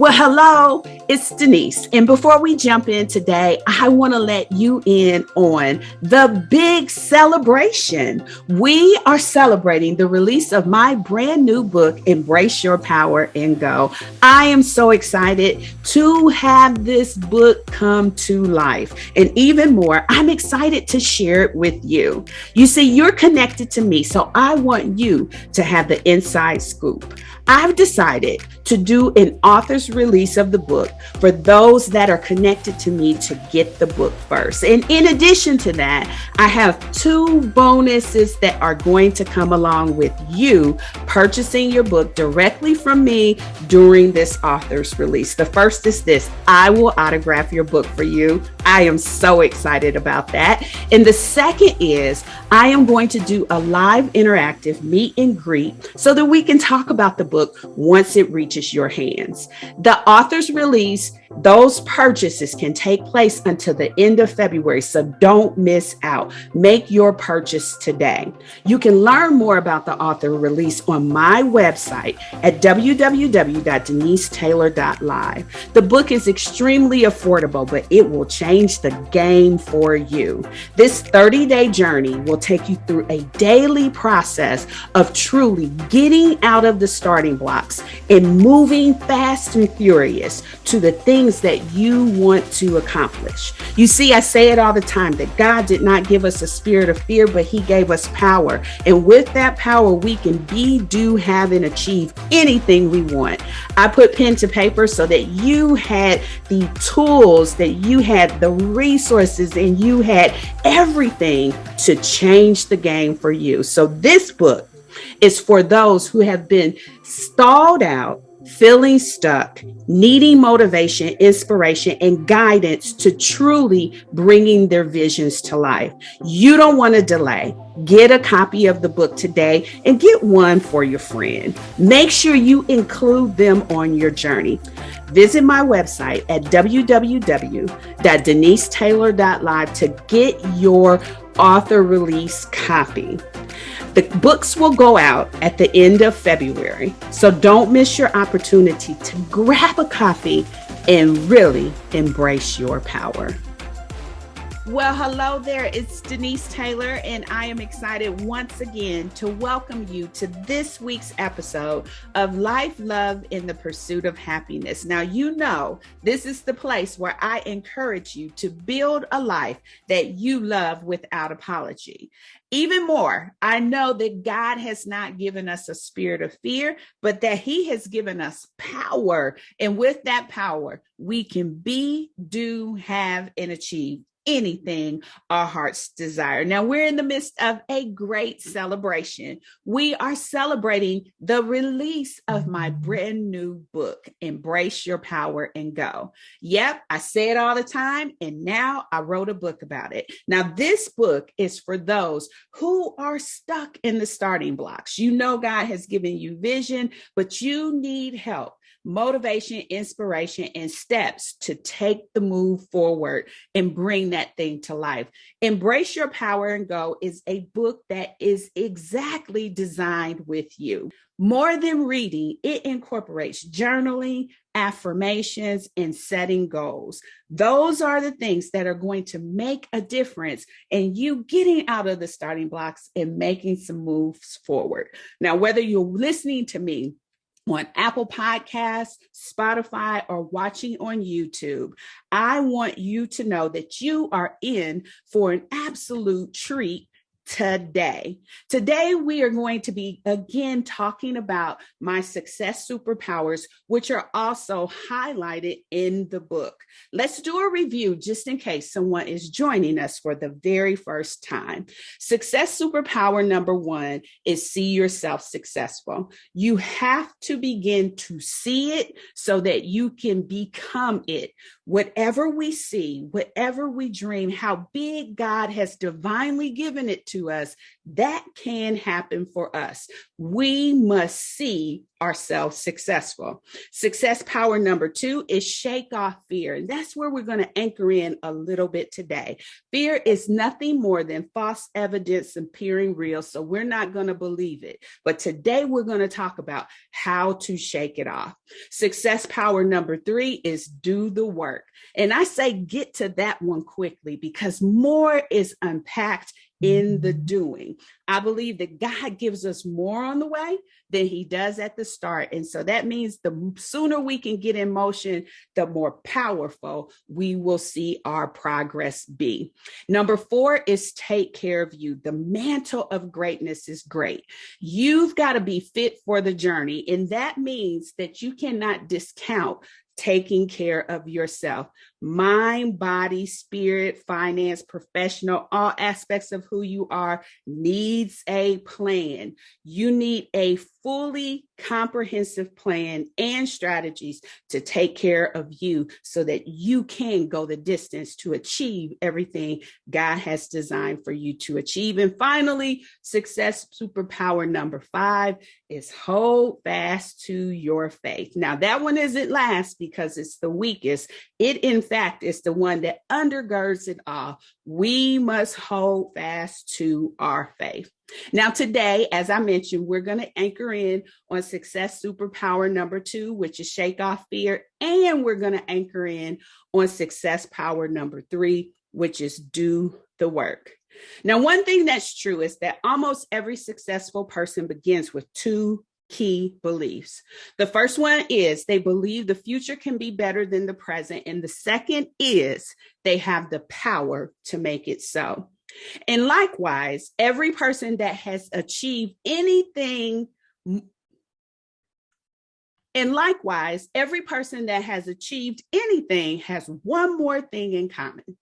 Well, hello, it's Denise. And before we jump in today, I want to let you in on the big celebration. We are celebrating the release of my brand new book, Embrace Your Power and Go. I am so excited to have this book come to life. And even more, I'm excited to share it with you. You see, you're connected to me, so I want you to have the inside scoop. I've decided to do an author's release of the book for those that are connected to me to get the book first. And in addition to that, I have 2 bonuses that are going to come along with you purchasing your book directly from me during this author's release. The first is this: I will autograph your book for you. I am so excited about that. And the second is I am going to do a live interactive meet and greet so that we can talk about the book once it reaches your hands. The author's release, those purchases can take place until the end of February, so don't miss out. Make your purchase today. You can learn more about the author release on my website at www.denisetaylor.live. The book is extremely affordable, but it will change the game for you. This 30-day journey will take you through a daily process of truly getting out of the starting blocks and moving fast and furious to the things that you want to accomplish. You see, I say it all the time that God did not give us a spirit of fear, but He gave us power. And with that power, we can be, do, have, and achieve anything we want. I put pen to paper so that you had the tools, that you had the resources, and you had everything to change the game for you. So this book is for those who have been stalled out, feeling stuck, needing motivation, inspiration, and guidance to truly bringing their visions to life. You don't want to delay. Get a copy of the book today and get one for your friend. Make sure you include them on your journey. Visit my website at www.denisetaylor.live to get your author release copy. The books will go out at the end of February, so don't miss your opportunity to grab a copy and really embrace your power. Well, hello there. It's Denise Taylor, and I am excited once again to welcome you to this week's episode of Life, Love, in the Pursuit of Happiness. Now, you know, this is the place where I encourage you to build a life that you love without apology. Even more, I know that God has not given us a spirit of fear, but that He has given us power. And with that power, we can be, do, have, and achieve anything our hearts desire. Now, we're in the midst of a great celebration. We are celebrating the release of my brand new book, Embrace Your Power and Go. Yep, I say it all the time, and now I wrote a book about it. Now, this book is for those who are stuck in the starting blocks. You know, God has given you vision, but you need help, motivation, inspiration, and steps to take the move forward and bring that thing to life. Embrace Your Power and Go is a book that is exactly designed with you. More than reading, it incorporates journaling, affirmations, and setting goals. Those are the things that are going to make a difference in you getting out of the starting blocks and making some moves forward. Now, whether you're listening to me on Apple Podcasts, Spotify, or watching on YouTube, I want you to know that you are in for an absolute treat today. Today, we are going to be again talking about my success superpowers, which are also highlighted in the book. Let's do a review just in case someone is joining us for the very first time. Success superpower number 1 is see yourself successful. You have to begin to see it so that you can become it. Whatever we see, whatever we dream, how big God has divinely given it to us, that can happen for us. We must see ourselves successful. Success power number 2 is shake off fear. And that's where we're going to anchor in a little bit today. Fear is nothing more than false evidence appearing real. So we're not going to believe it. But today we're going to talk about how to shake it off. Success power number 3 is do the work. And I say get to that one quickly because more is unpacked in the doing. I believe that God gives us more on the way than he does at the start. And so that means the sooner we can get in motion, the more powerful we will see our progress be. Number 4 is take care of you. The mantle of greatness is great. You've got to be fit for the journey. And that means that you cannot discount taking care of yourself. Mind, body, spirit, finance, professional, all aspects of who you are needs a plan. You need a fully comprehensive plan and strategies to take care of you so that you can go the distance to achieve everything God has designed for you to achieve. And finally, success superpower number 5 is hold fast to your faith. Now, that one isn't last because it's the weakest. It, in fact, is the one that undergirds it all. We must hold fast to our faith. Now, today, as I mentioned, we're going to anchor in on success superpower number 2, which is shake off fear. And we're going to anchor in on success power number 3, which is do the work. Now, one thing that's true is that almost every successful person begins with 2 key beliefs. The first one is they believe the future can be better than the present. And the second is they have the power to make it so. And likewise, every person that has achieved anything, has one more thing in common.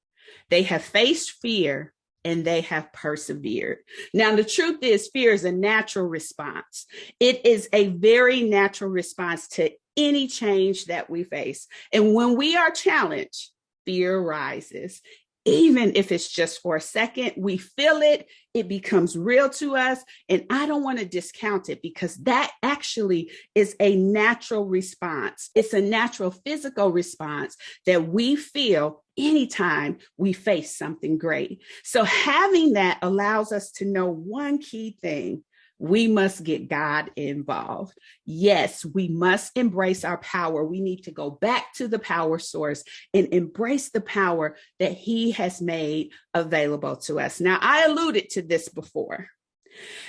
They have faced fear and they have persevered. Now, the truth is, fear is a natural response. It is a very natural response to any change that we face. And when we are challenged, fear rises. Even if it's just for a second, we feel it, it becomes real to us. And I don't want to discount it because that actually is a natural response. It's a natural physical response that we feel anytime we face something great. So having that allows us to know one key thing. We must get God involved. Yes, we must embrace our power. We need to go back to the power source and embrace the power that he has made available to us. Now, I alluded to this before,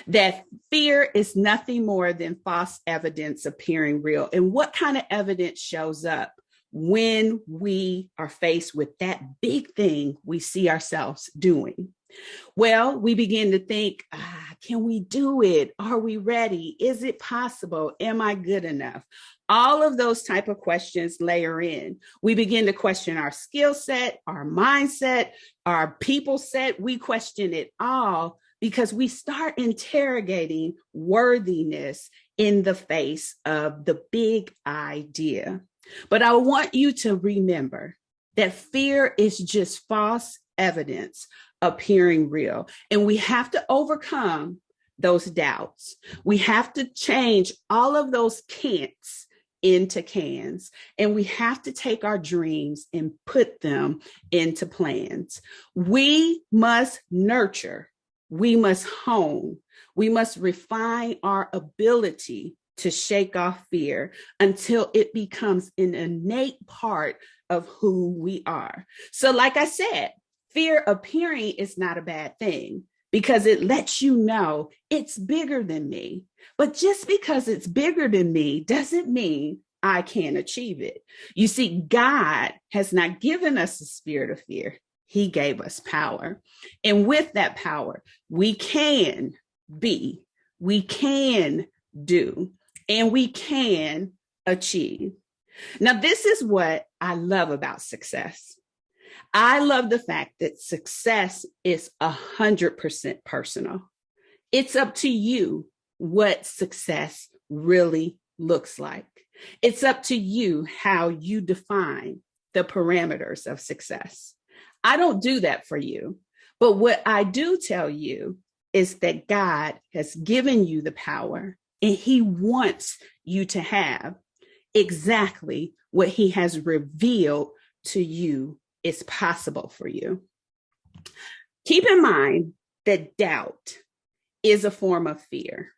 that fear is nothing more than false evidence appearing real. And what kind of evidence shows up when we are faced with that big thing we see ourselves doing? Well, we begin to think, can we do it? Are we ready? Is it possible? Am I good enough? All of those type of questions layer in. We begin to question our skill set, our mindset, our people set. We question it all because we start interrogating worthiness in the face of the big idea. But I want you to remember that fear is just false evidence appearing real. And we have to overcome those doubts. We have to change all of those can'ts into cans. And we have to take our dreams and put them into plans. We must nurture. We must hone. We must refine our ability to shake off fear until it becomes an innate part of who we are. So like I said, fear appearing is not a bad thing because it lets you know it's bigger than me. But just because it's bigger than me doesn't mean I can't achieve it. You see, God has not given us a spirit of fear. He gave us power. And with that power, we can be, we can do, and we can achieve. Now, this is what I love about success. I love the fact that success is 100% personal. It's up to you what success really looks like. It's up to you how you define the parameters of success. I don't do that for you, but what I do tell you is that God has given you the power and he wants you to have exactly what he has revealed to you is possible for you. Keep in mind that doubt is a form of fear.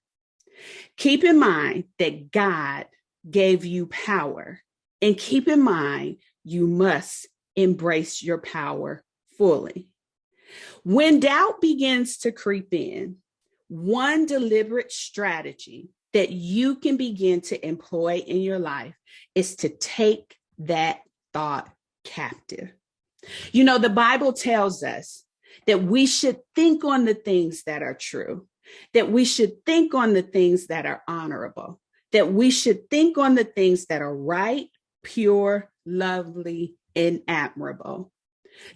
Keep in mind that God gave you power, and keep in mind you must embrace your power fully. When doubt begins to creep in, one deliberate strategy that you can begin to employ in your life is to take that thought captive. You know, the Bible tells us that we should think on the things that are true, that we should think on the things that are honorable, that we should think on the things that are right, pure, lovely, and admirable.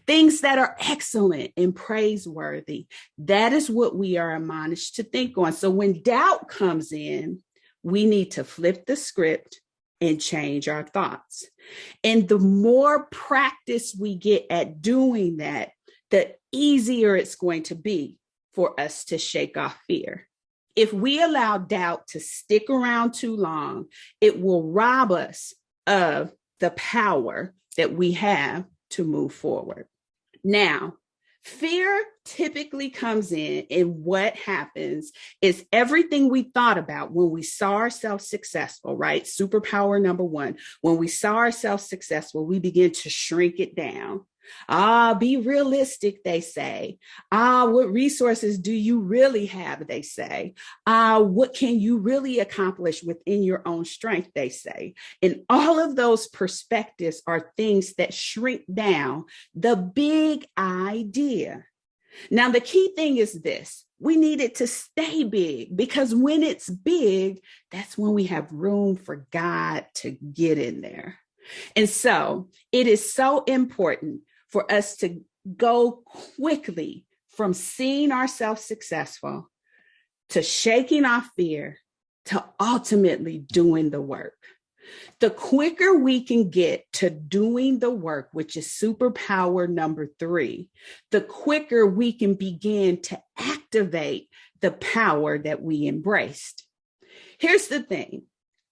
Things that are excellent and praiseworthy. That is what we are admonished to think on. So when doubt comes in, we need to flip the script and change our thoughts. And the more practice we get at doing that, the easier it's going to be for us to shake off fear. If we allow doubt to stick around too long, it will rob us of the power that we have to move forward. Now, fear typically comes in, and what happens is everything we thought about when we saw ourselves successful, right? Superpower number one, when we saw ourselves successful, we begin to shrink it down. Be realistic, they say. What resources do you really have, they say. What can you really accomplish within your own strength, they say. And all of those perspectives are things that shrink down the big idea. Now, the key thing is this. We need it to stay big, because when it's big, that's when we have room for God to get in there. And so it is so important for us to go quickly from seeing ourselves successful to shaking off fear to ultimately doing the work. The quicker we can get to doing the work, which is superpower number 3, the quicker we can begin to activate the power that we embraced. Here's the thing.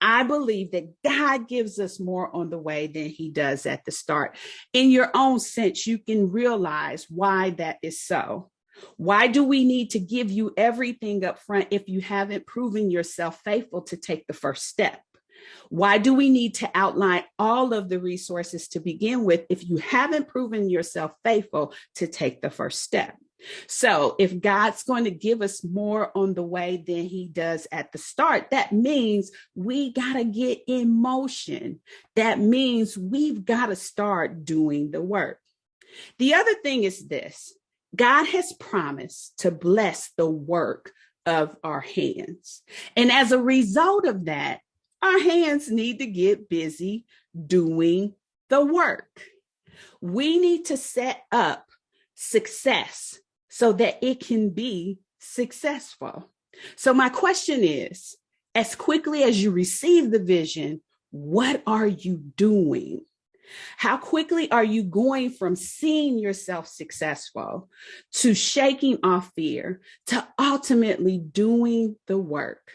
I believe that God gives us more on the way than he does at the start. In your own sense, you can realize why that is so. Why do we need to give you everything up front if you haven't proven yourself faithful to take the first step? Why do we need to outline all of the resources to begin with if you haven't proven yourself faithful to take the first step? So if God's going to give us more on the way than he does at the start, that means we got to get in motion. That means we've got to start doing the work. The other thing is this. God has promised to bless the work of our hands. And as a result of that, our hands need to get busy doing the work. We need to set up success so that it can be successful. So my question is, as quickly as you receive the vision, what are you doing? How quickly are you going from seeing yourself successful to shaking off fear to ultimately doing the work?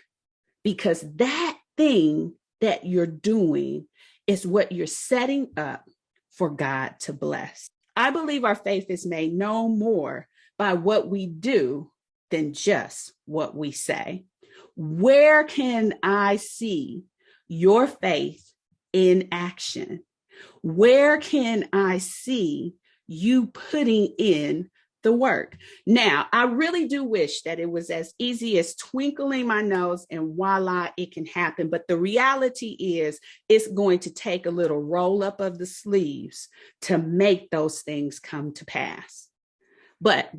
Because that thing that you're doing is what you're setting up for God to bless. I believe our faith is made known more by what we do than just what we say. Where can I see your faith in action? Where can I see you putting in the work? Now, I really do wish that it was as easy as twinkling my nose and voila, it can happen. But the reality is it's going to take a little roll up of the sleeves to make those things come to pass. But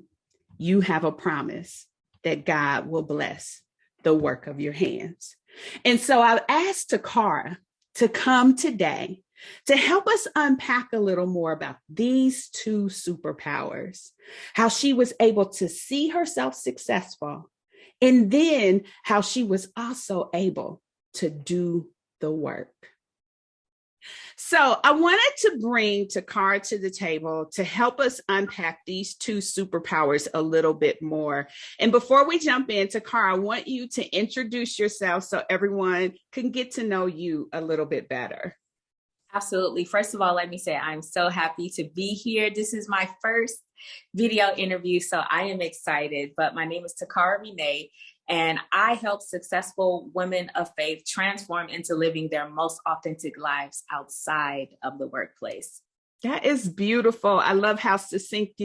you have a promise that God will bless the work of your hands. And so I've asked Taccarra to come today to help us unpack a little more about these 2 superpowers, how she was able to see herself successful, and then how she was also able to do the work. So I wanted to bring Taccarra to the table to help us unpack these two superpowers a little bit more. And before we jump in, Taccarra, I want you to introduce yourself so everyone can get to know you a little bit better. Absolutely. First of all, let me say I'm so happy to be here. This is my first video interview, so I am excited. But my name is Taccarra Renee, and I help successful women of faith transform into living their most authentic lives outside of the workplace. That is beautiful. I love how succinct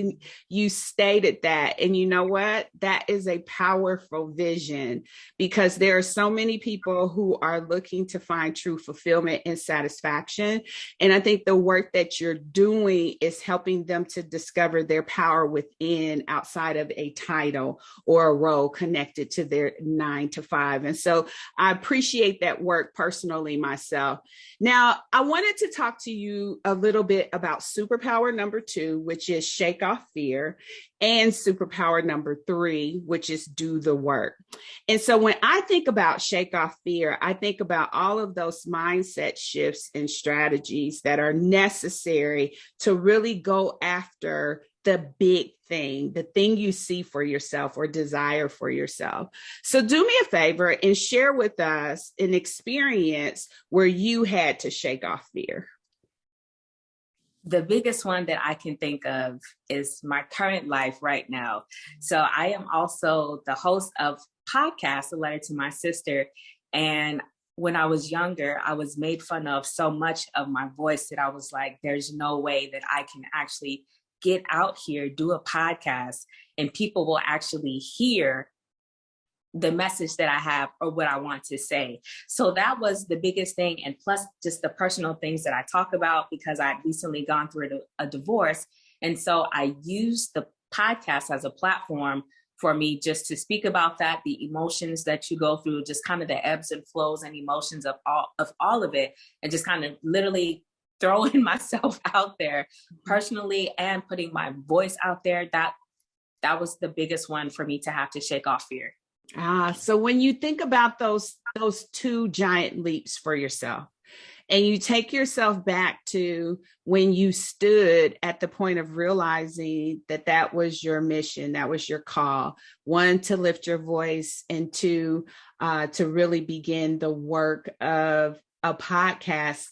you stated that. And you know what? That is a powerful vision because there are so many people who are looking to find true fulfillment and satisfaction. And I think the work that you're doing is helping them to discover their power within outside of a title or a role connected to their 9 to 5. And so I appreciate that work personally myself. Now, I wanted to talk to you a little bit about superpower number 2, which is shake off fear, and superpower number 3, which is do the work. And so when I think about shake off fear, I think about all of those mindset shifts and strategies that are necessary to really go after the big thing, the thing you see for yourself or desire for yourself. So do me a favor and share with us an experience where you had to shake off fear. The biggest one that I can think of is my current life right now. So I am also the host of podcast, A Letter to My Sister. And when I was younger, I was made fun of so much of my voice that I was like, there's no way that I can actually get out here, do a podcast, and people will actually hear the message that I have or what I want to say. So that was the biggest thing. And plus just the personal things that I talk about because I'd recently gone through a divorce. And so I used the podcast as a platform for me just to speak about that, the emotions that you go through, just kind of the ebbs and flows and emotions of all of it, and just kind of literally throwing myself out there personally and putting my voice out there. That was the biggest one for me to have to shake off fear. So when you think about those 2 giant leaps for yourself, and you take yourself back to when you stood at the point of realizing that that was your mission, that was your call, 1, to lift your voice, and 2, to really begin the work of a podcast,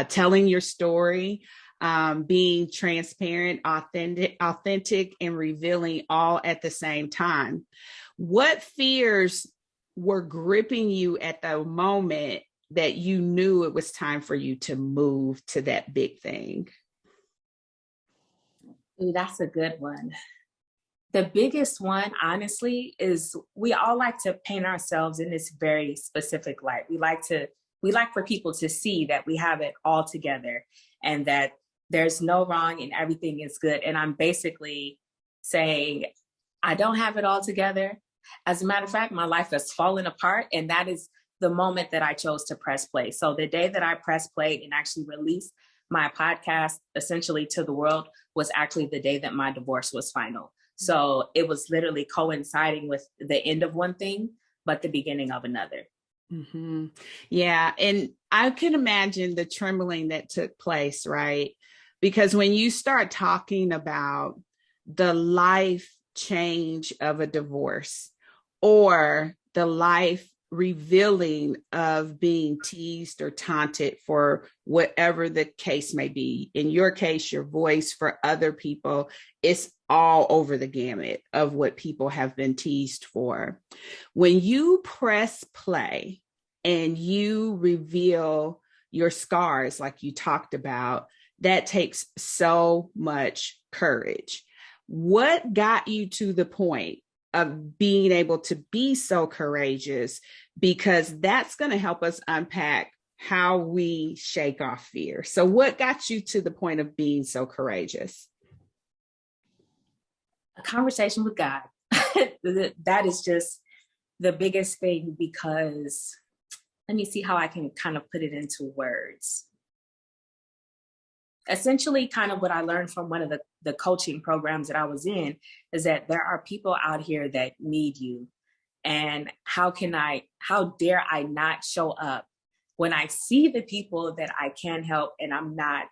telling your story, being transparent, authentic, and revealing all at the same time. What fears were gripping you at the moment that you knew it was time for you to move to that big thing? Ooh, that's a good one. The biggest one, honestly, is we all like to paint ourselves in this very specific light. We like for people to see that we have it all together and that there's no wrong and everything is good. And I'm basically saying, I don't have it all together. As a matter of fact, my life has fallen apart. And that is the moment that I chose to press play. So the day that I press play and actually released my podcast essentially to the world was actually the day that my divorce was final. So it was literally coinciding with the end of one thing, but the beginning of another. Mm-hmm. Yeah. And I can imagine the trembling that took place, right? Because when you start talking about the life change of a divorce or the life revealing of being teased or taunted for whatever the case may be, in your case, your voice, for other people, it's all over the gamut of what people have been teased for. When you press play and you reveal your scars, like you talked about, that takes so much courage. What got you to the point of being able to be so courageous? Because that's going to help us unpack how we shake off fear. So what got you to the point of being so courageous? A conversation with God. That is just the biggest thing, because let me see how I can kind of put it into words. Essentially, kind of what I learned from one of the coaching programs that I was in is that there are people out here that need you. And how dare I not show up when I see the people that I can help and I'm not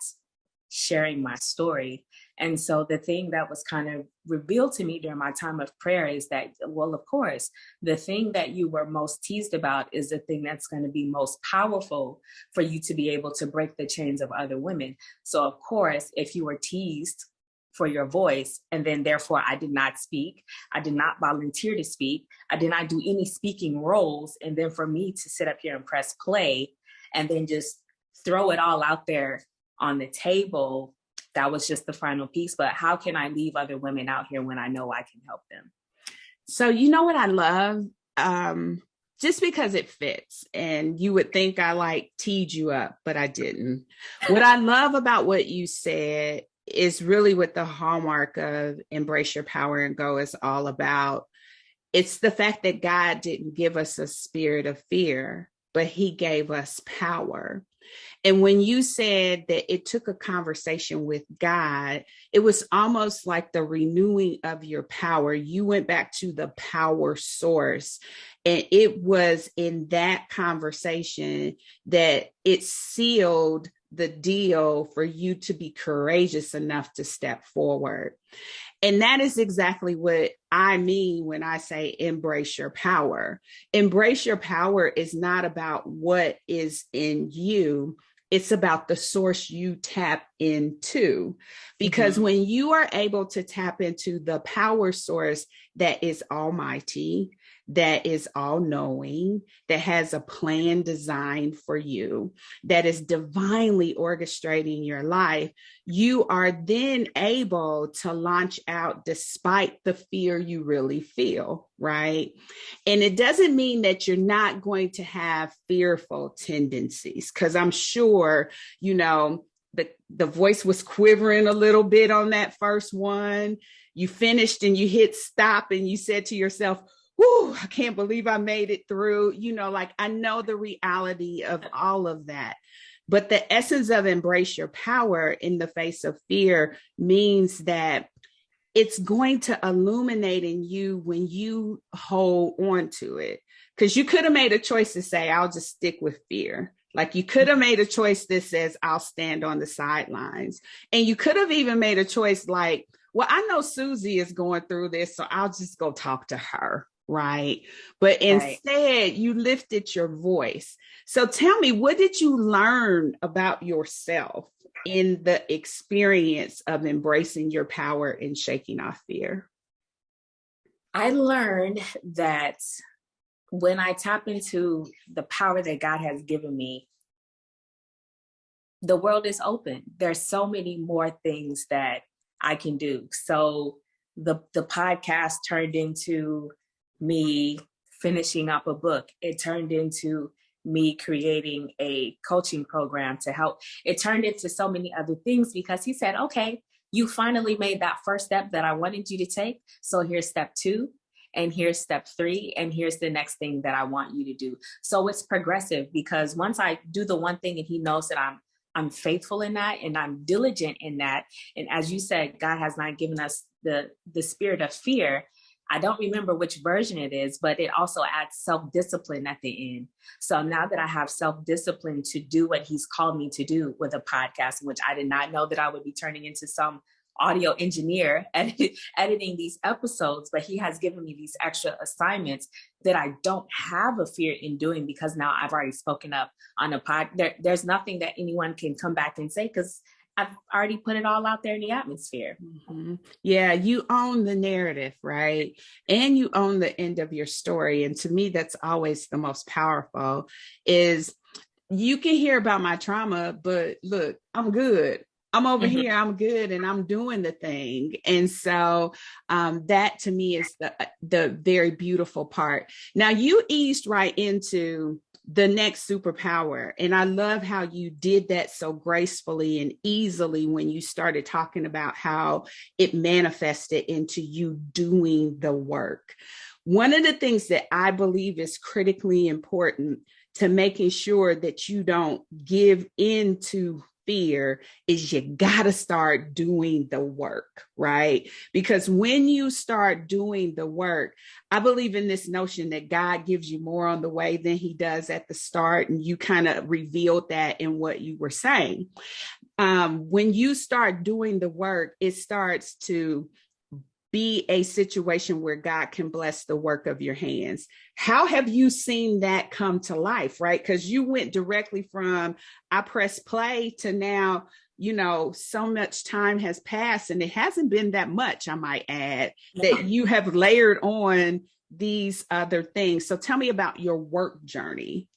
sharing my story. And so the thing that was kind of revealed to me during my time of prayer is that, well, of course, the thing that you were most teased about is the thing that's going to be most powerful for you to be able to break the chains of other women. So of course, if you were teased for your voice, and then therefore I did not speak, I did not volunteer to speak, I did not do any speaking roles, and then for me to sit up here and press play and then just throw it all out there on the table, that was just the final piece. But how can I leave other women out here when I know I can help them? So you know what I love? Just because it fits, and you would think I like teed you up, but I didn't. What I love about what you said is really what the hallmark of Embrace Your Power and Go is all about. It's the fact that God didn't give us a spirit of fear, but he gave us power. And when you said that it took a conversation with God, it was almost like the renewing of your power. You went back to the power source. And it was in that conversation that it sealed the deal for you to be courageous enough to step forward. And that is exactly what I mean when I say embrace your power. Embrace your power is not about what is in you. It's about the source you tap into. Because when you are able to tap into the power source that is almighty, that is all knowing, that has a plan designed for you, that is divinely orchestrating your life, you are then able to launch out despite the fear you really feel, right? And it doesn't mean that you're not going to have fearful tendencies, because I'm sure, you know, the voice was quivering a little bit on that first one. You finished and you hit stop and you said to yourself, "Whew, I can't believe I made it through." You know, like, I know the reality of all of that. But the essence of embrace your power in the face of fear means that it's going to illuminate in you when you hold on to it. Because you could have made a choice to say, I'll just stick with fear. Like, you could have made a choice that says, I'll stand on the sidelines. And you could have even made a choice like, well, I know Susie is going through this, so I'll just go talk to her. Right. But instead, you lifted your voice. So tell me, what did you learn about yourself in the experience of embracing your power and shaking off fear? I learned that when I tap into the power that God has given me, the world is open. There's so many more things that I can do. So the podcast turned into me finishing up a book. It turned into me creating a coaching program to help. It turned into so many other things because he said, okay, you finally made that first step that I wanted you to take. So here's step 2, and here's step 3, and here's the next thing that I want you to do. So it's progressive, because once I do the one thing and he knows that I'm faithful in that and I'm diligent in that. And as you said, God has not given us the spirit of fear. I don't remember which version it is, but it also adds self-discipline at the end. So now that I have self-discipline to do what he's called me to do with a podcast, which I did not know that I would be turning into some audio engineer editing these episodes, but he has given me these extra assignments that I don't have a fear in doing, because now I've already spoken up on a pod. There's nothing that anyone can come back and say, because I've already put it all out there in the atmosphere. Mm-hmm. Yeah, you own the narrative, right? And you own the end of your story. And to me, that's always the most powerful, is you can hear about my trauma, but look, I'm good. I'm over here, I'm good, and I'm doing the thing. And so that to me is the very beautiful part. Now, you eased right into the next superpower. And I love how you did that so gracefully and easily when you started talking about how it manifested into you doing the work. One of the things that I believe is critically important to making sure that you don't give in to fear is you got to start doing the work, right? Because when you start doing the work, I believe in this notion that God gives you more on the way than he does at the start. And you kind of revealed that in what you were saying. When you start doing the work, it starts to be a situation where God can bless the work of your hands. How have you seen that come to life, right? Because you went directly from I press play to now, so much time has passed, and it hasn't been that much, I might add, that you have layered on these other things. So tell me about your work journey.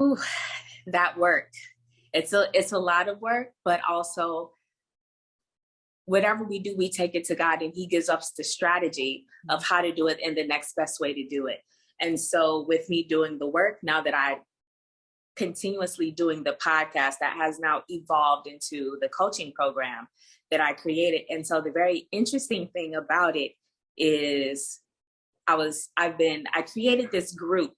Ooh, that work. It's a lot of work, but also whatever we do, we take it to God, and he gives us the strategy of how to do it and the next best way to do it. And so with me doing the work, now that I continuously doing the podcast, that has now evolved into the coaching program that I created. And so the very interesting thing about it is I created this group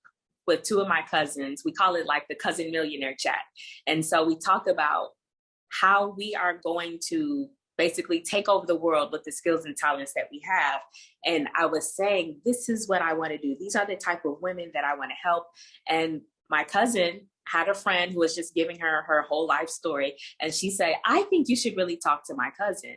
with two of my cousins. We call it like the Cousin Millionaire Chat. And so we talk about how we are going to basically take over the world with the skills and talents that we have. And I was saying, this is what I want to do. These are the type of women that I want to help. And my cousin had a friend who was just giving her whole life story. And she said, I think you should really talk to my cousin.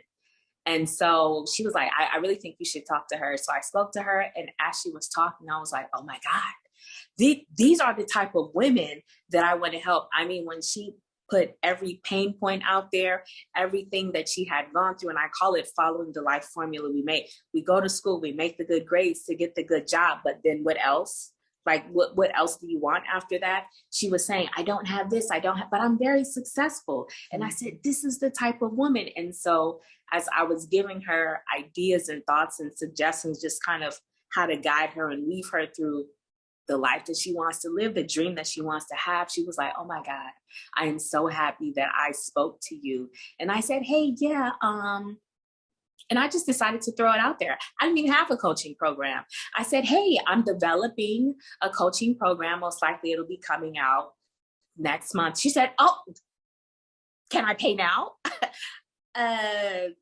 And so she was like, I really think you should talk to her. So I spoke to her, and as she was talking, I was like, oh my God, these are the type of women that I want to help. I mean, when she put every pain point out there, everything that she had gone through, and I call it following the life formula we make. We go to school, we make the good grades to get the good job, but then what else? Like, what else do you want after that? She was saying, I don't have this, but I'm very successful. And I said, this is the type of woman. And so as I was giving her ideas and thoughts and suggestions, just kind of how to guide her and lead her through the life that she wants to live, the dream that she wants to have, she was like, oh my God, I am so happy that I spoke to you. And I said, hey, yeah, and I just decided to throw it out there. I didn't even have a coaching program. I said, hey, I'm developing a coaching program. Most likely it'll be coming out next month. She said, oh, can I pay now? And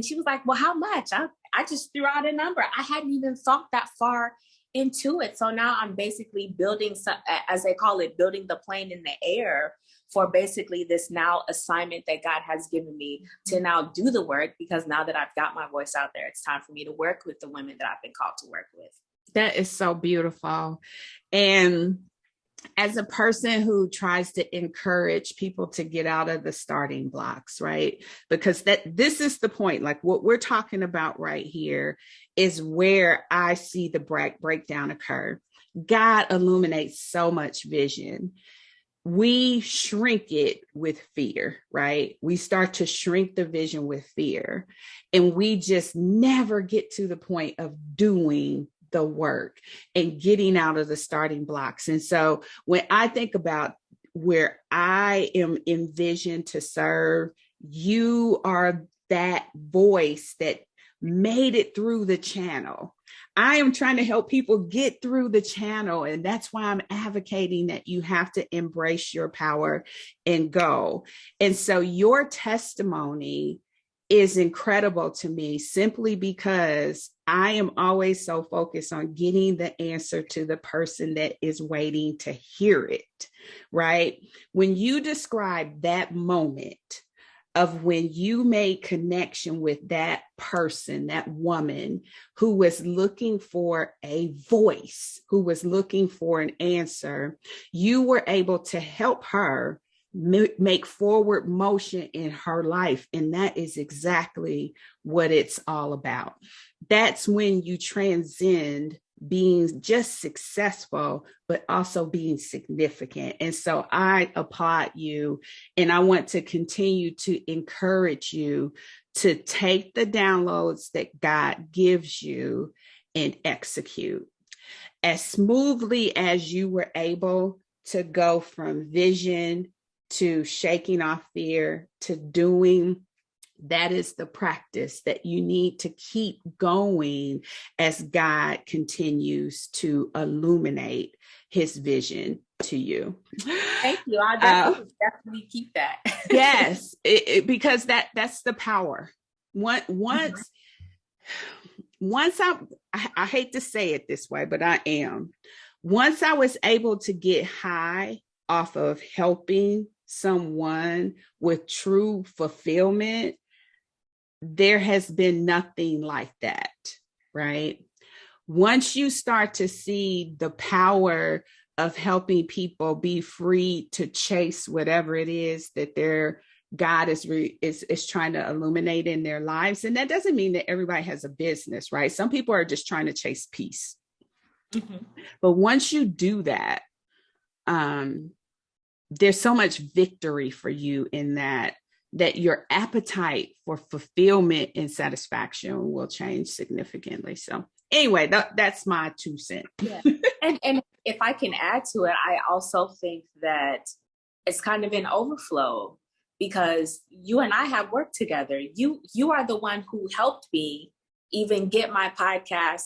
she was like, well, how much? I just threw out a number. I hadn't even thought that far into it. So now I'm basically building some, as they call it, building the plane in the air for basically this now assignment that God has given me to now do the work, because now that I've got my voice out there, it's time for me to work with the women that I've been called to work with. That is so beautiful. And as a person who tries to encourage people to get out of the starting blocks, right? Because this is the point, like what we're talking about right here is where I see the breakdown occur. God illuminates so much vision. We shrink it with fear, right? We start to shrink the vision with fear, and we just never get to the point of doing the work and getting out of the starting blocks. And so when I think about where I am envisioned to serve, you are that voice that made it through the channel. I am trying to help people get through the channel. And that's why I'm advocating that you have to embrace your power and go. And so your testimony is incredible to me, simply because I am always so focused on getting the answer to the person that is waiting to hear it, right? When you describe that moment of when you made connection with that person, that woman who was looking for a voice, who was looking for an answer, you were able to help her make forward motion in her life. And that is exactly what it's all about. That's when you transcend being just successful, but also being significant. And so I applaud you, and I want to continue to encourage you to take the downloads that God gives you and execute. As smoothly as you were able to go from vision to shaking off fear to doing That is the practice that you need to keep going as God continues to illuminate his vision to you. Thank you. I'll definitely keep that. Yes, because that's the power. Once I hate to say it this way, but I am. Once I was able to get high off of helping someone with true fulfillment, there has been nothing like that, right? Once you start to see the power of helping people be free to chase whatever it is that their God is trying to illuminate in their lives. And that doesn't mean that everybody has a business, right? Some people are just trying to chase peace. Mm-hmm. But once you do that, there's so much victory for you in that your appetite for fulfillment and satisfaction will change significantly. So anyway, that's my 2 cents. Yeah. And if I can add to it, I also think that it's kind of an overflow, because you and I have worked together. You are the one who helped me even get my podcast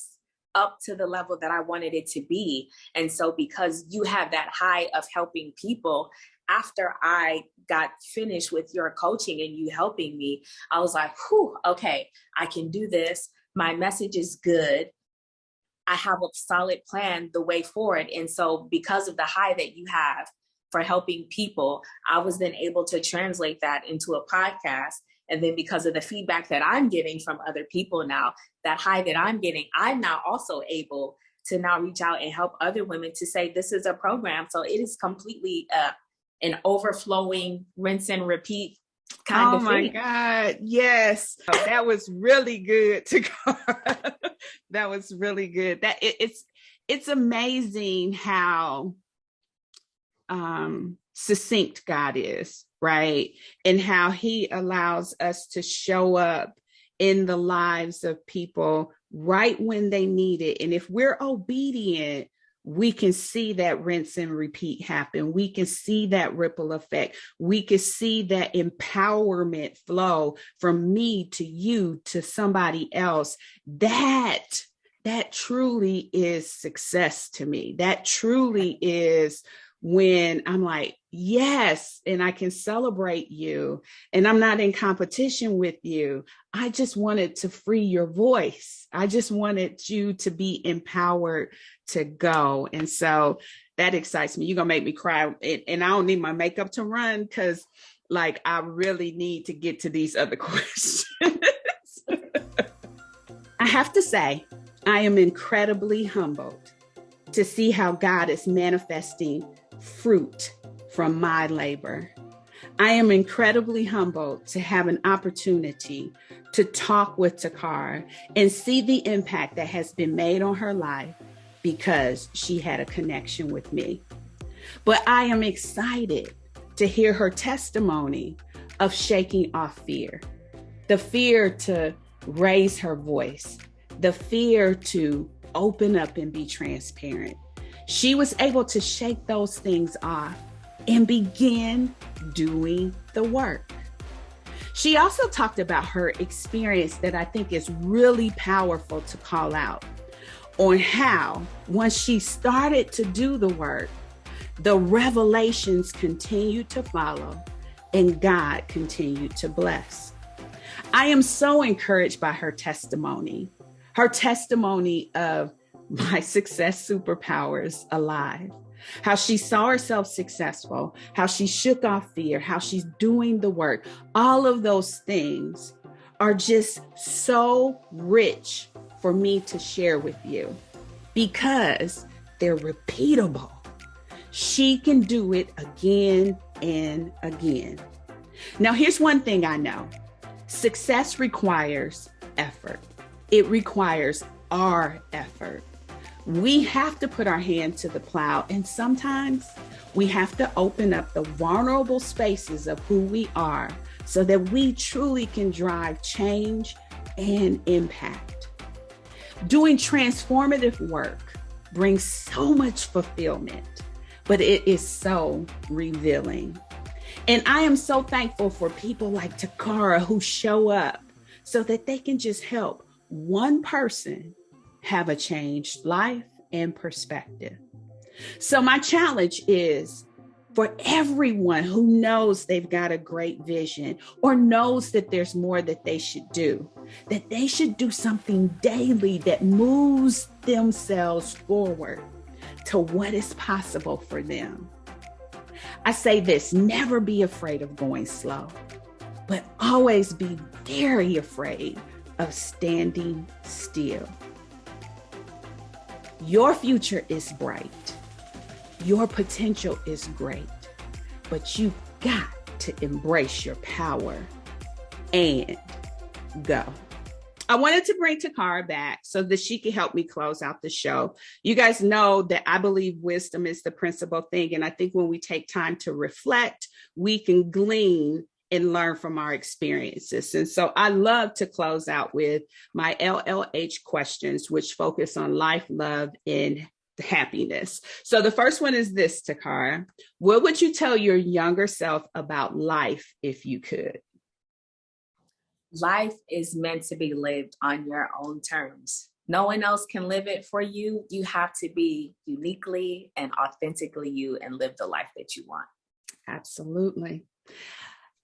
up to the level that I wanted it to be. And so because you have that high of helping people, after I got finished with your coaching and you helping me, I was like, whew, okay, I can do this. My message is good. I have a solid plan the way forward. And so because of the high that you have for helping people, I was then able to translate that into a podcast. And then because of the feedback that I'm getting from other people now, that high that I'm getting, I'm now also able to now reach out and help other women to say, this is a program. So it is completely an overflowing rinse and repeat kind of thing. Oh my God. Yes. That was really good, Taccarra. That was really good. That it's amazing how succinct God is, right? And how he allows us to show up in the lives of people right when they need it. And if we're obedient, we can see that rinse and repeat happen. We can see that ripple effect. We can see that empowerment flow from me to you to somebody else. That truly is success to me. That truly is when I'm like, yes, and I can celebrate you, and I'm not in competition with you. I just wanted to free your voice. I just wanted you to be empowered to go. And so that excites me. You're going to make me cry. And I don't need my makeup to run, because like, I really need to get to these other questions. I have to say, I am incredibly humbled to see how God is manifesting fruit from my labor. I am incredibly humbled to have an opportunity to talk with Taccarra and see the impact that has been made on her life because she had a connection with me. But I am excited to hear her testimony of shaking off fear, the fear to raise her voice, the fear to open up and be transparent. She was able to shake those things off and begin doing the work. She also talked about her experience that I think is really powerful to call out, on how once she started to do the work, the revelations continued to follow and God continued to bless. I am so encouraged by her testimony of my success superpowers alive, how she saw herself successful, how she shook off fear, how she's doing the work. All of those things are just so rich for me to share with you because they're repeatable. She can do it again and again. Now, here's one thing I know. Success requires effort. It requires our effort. We have to put our hand to the plow, and sometimes we have to open up the vulnerable spaces of who we are so that we truly can drive change and impact. Doing transformative work brings so much fulfillment, but it is so revealing. And I am so thankful for people like Taccarra who show up so that they can just help one person have a changed life and perspective. So my challenge is for everyone who knows they've got a great vision or knows that there's more that they should do something daily that moves themselves forward to what is possible for them. I say this, never be afraid of going slow, but always be very afraid of standing still. Your future is bright. Your potential is great, but you got to embrace your power and go. I wanted to bring Taccarra back so that she could help me close out the show. You guys know that I believe wisdom is the principal thing. And I think when we take time to reflect, we can glean and learn from our experiences. And so I love to close out with my LLH questions, which focus on life, love, and happiness. So the first one is this, Taccarra. What would you tell your younger self about life if you could? Life is meant to be lived on your own terms. No one else can live it for you. You have to be uniquely and authentically you and live the life that you want. Absolutely.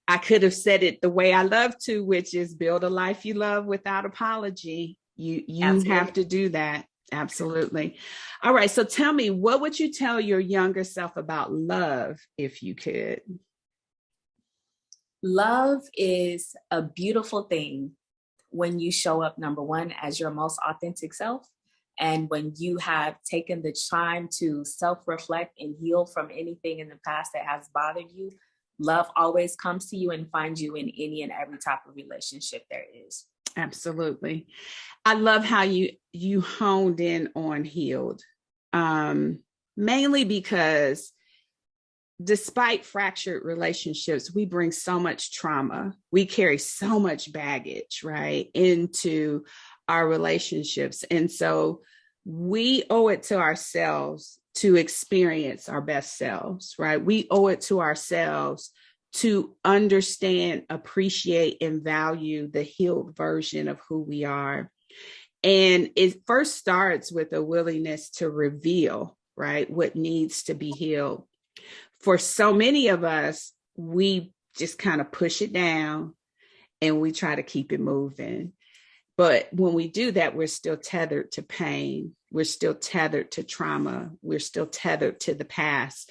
I could have said it the way I love to, which is build a life you love without apology. You have to do that. Absolutely. All right. So tell me, what would you tell your younger self about love if you could? Love is a beautiful thing when you show up, number one, as your most authentic self. And when you have taken the time to self-reflect and heal from anything in the past that has bothered you, love always comes to you and finds you in any and every type of relationship there is. Absolutely. I love how you honed in on healed, mainly because despite fractured relationships, we bring so much trauma. We carry so much baggage, right, into our relationships. And so we owe it to ourselves to experience our best selves, right? We owe it to ourselves to understand, appreciate, and value the healed version of who we are. And it first starts with a willingness to reveal, right, what needs to be healed. For so many of us, we just kind of push it down and we try to keep it moving. But when we do that, we're still tethered to pain. We're still tethered to trauma. We're still tethered to the past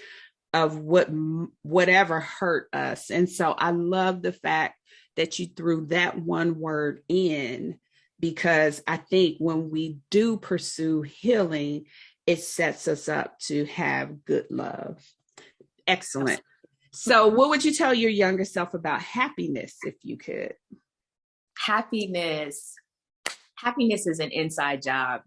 of whatever hurt us. And so I love the fact that you threw that one word in, because I think when we do pursue healing, it sets us up to have good love. Excellent. So what would you tell your younger self about happiness if you could? Happiness is an inside job.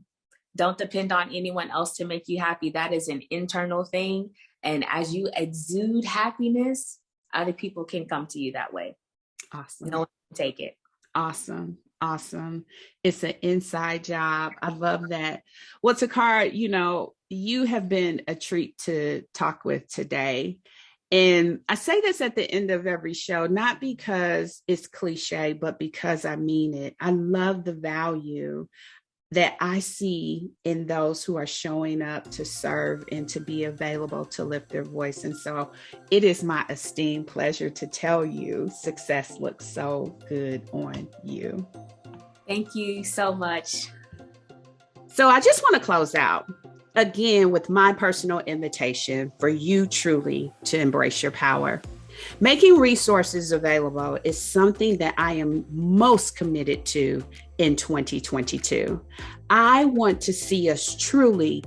Don't depend on anyone else to make you happy. That is an internal thing. And as you exude happiness, other people can come to you that way. Awesome. No one can take it. Awesome. Awesome. It's an inside job. I love that. Well, Taccarra, you have been a treat to talk with today. And I say this at the end of every show, not because it's cliche, but because I mean it. I love the value that I see in those who are showing up to serve and to be available to lift their voice. And so it is my esteemed pleasure to tell you success looks so good on you. Thank you so much. So I just want to close out again with my personal invitation for you truly to embrace your power. Making resources available is something that I am most committed to in 2022. I want to see us truly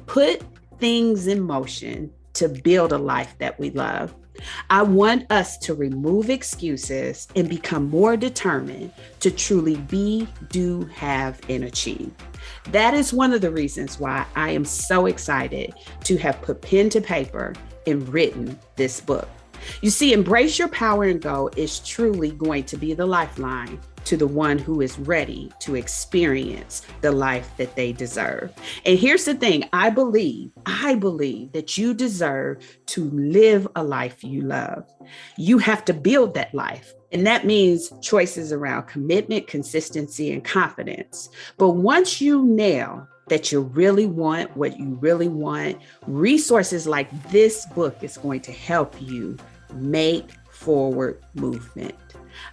put things in motion to build a life that we love. I want us to remove excuses and become more determined to truly be, do, have, and achieve. That is one of the reasons why I am so excited to have put pen to paper and written this book. You see, Embrace Your Power and Go is truly going to be the lifeline to the one who is ready to experience the life that they deserve. And here's the thing, I believe that you deserve to live a life you love. You have to build that life. And that means choices around commitment, consistency, and confidence. But once you nail that you really want what you really want, resources like this book is going to help you make forward movement.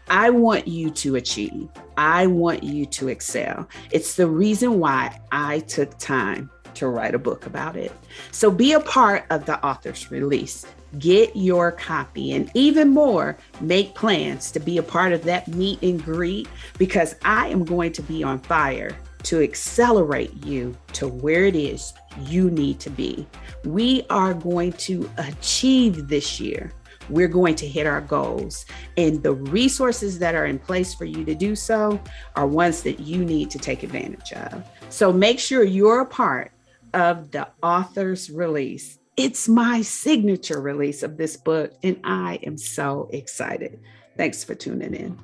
I want you to achieve. I want you to excel. It's the reason why I took time to write a book about it. So be a part of the author's release. Get your copy, and even more, make plans to be a part of that meet and greet, because I am going to be on fire to accelerate you to where it is you need to be. We are going to achieve this year. We're going to hit our goals, and the resources that are in place for you to do so are ones that you need to take advantage of. So make sure you're a part of the author's release. It's my signature release of this book, and I am so excited. Thanks for tuning in.